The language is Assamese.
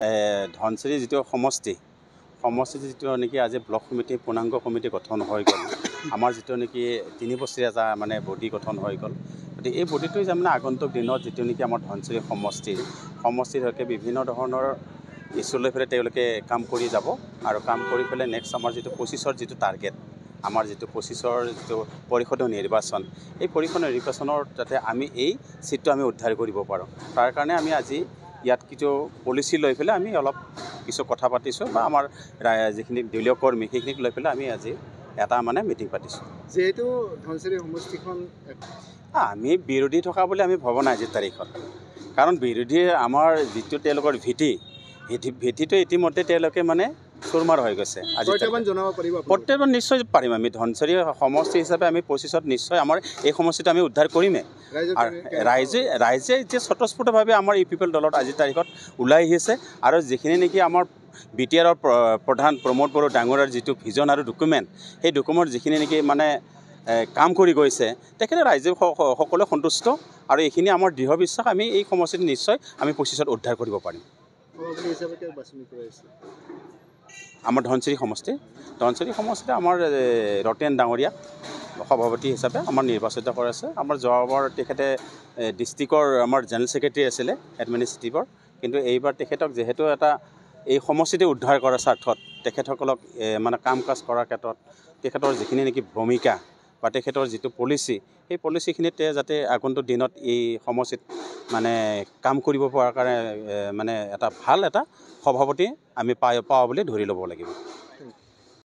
ধনচিৰি যিটো সমষ্টি যিটো নেকি আজি ব্লক সমিতি পূৰ্ণাংগ সমিতি গঠন হৈ গ'ল আমাৰ যিটো নেকি 3 বছৰীয়া এটা মানে বডি গঠন হৈ গ'ল গতিকে এই বডিটো মানে আগন্তুক দিনত যিটো নেকি আমাৰ ধনচিৰি সমষ্টিৰ হকে বিভিন্ন ধৰণৰ ইছ্যু লৈ পেলাই তেওঁলোকে কাম কৰি যাব আৰু কাম কৰি পেলাই নেক্সট আমাৰ যিটো 25ৰ যিটো টাৰ্গেট আমাৰ যিটো 25ৰ যিটো পৰিষদীয় নিৰ্বাচন এই পৰিষদীয় নিৰ্বাচনৰ যাতে আমি এই সিটটো আমি উদ্ধাৰ কৰিব পাৰোঁ তাৰ কাৰণে আমি আজি ইয়াত কিছু পলিচি লৈ পেলাই আমি অলপ কিছু কথা পাতিছোঁ বা আমাৰ যিখিনি দলীয় কৰ্মী সেইখিনিক লৈ পেলাই আমি আজি এটা মানে মিটিং পাতিছোঁ যেহেতু ধনচিৰি সমষ্টিখন আমি বিৰোধী থকা বুলি আমি ভবা নাই আজি তাৰিখত কাৰণ বিৰোধী আমাৰ যিটো তেওঁলোকৰ ভেটিটো ইতিমধ্যে তেওঁলোকে মানে চুৰমাৰ হৈ গৈছে আজি প্ৰত্যেকবাৰ নিশ্চয় পাৰিম আমি ধনচিৰি সমষ্টি হিচাপে আমি 25ত নিশ্চয় আমাৰ এই সমষ্টিটো আমি উদ্ধাৰ কৰিমেই আৰু ৰাইজে এতিয়া স্বতঃস্ফূৰ্তভাৱে আমাৰ ইউপিপিএল দলত আজিৰ তাৰিখত ওলাই আহিছে আৰু যিখিনি নেকি আমাৰ BTRৰ প্ৰধান প্ৰমোদ বড়ো ডাঙৰীয়াৰ যিটো ভিজন আৰু ডকুমেণ্ট সেই ডকুমেণ্ট যিখিনি নেকি মানে কাম কৰি গৈছে তেখেতে ৰাইজে সকলোৱে সন্তুষ্ট আৰু এইখিনি আমাৰ দৃঢ় বিশ্বাস আমি এই সমষ্টিটো নিশ্চয় আমি 25ত উদ্ধাৰ কৰিব পাৰিম আমাৰ ধনচিৰি সমষ্টিত আমাৰ ৰতেন ডাঙৰীয়া সভাপতি হিচাপে আমাৰ নিৰ্বাচিত কৰাইছে আমাৰ যোৱাবাৰ তেখেতে ডিষ্ট্ৰিক্টৰ আমাৰ জেনেৰেল ছেক্ৰেটাৰী আছিলে এডমিনিষ্ট্ৰেটিভৰ কিন্তু এইবাৰ তেখেতক যিহেতু এটা এই সমষ্টিটো উদ্ধাৰ কৰাৰ স্বাৰ্থত তেখেতসকলক মানে কাম কাজ কৰাৰ ক্ষেত্ৰত তেখেতৰ যিখিনি নেকি ভূমিকা বা তেখেতৰ যিটো পলিচি সেই পলিচিখিনিতে যাতে আগন্তুক দিনত এই সমষ্টিত মানে কাম কৰিব পৰাৰ কাৰণে মানে এটা ভাল এটা সভাপতি আমি পাওঁ বুলি ধৰি ল'ব লাগিব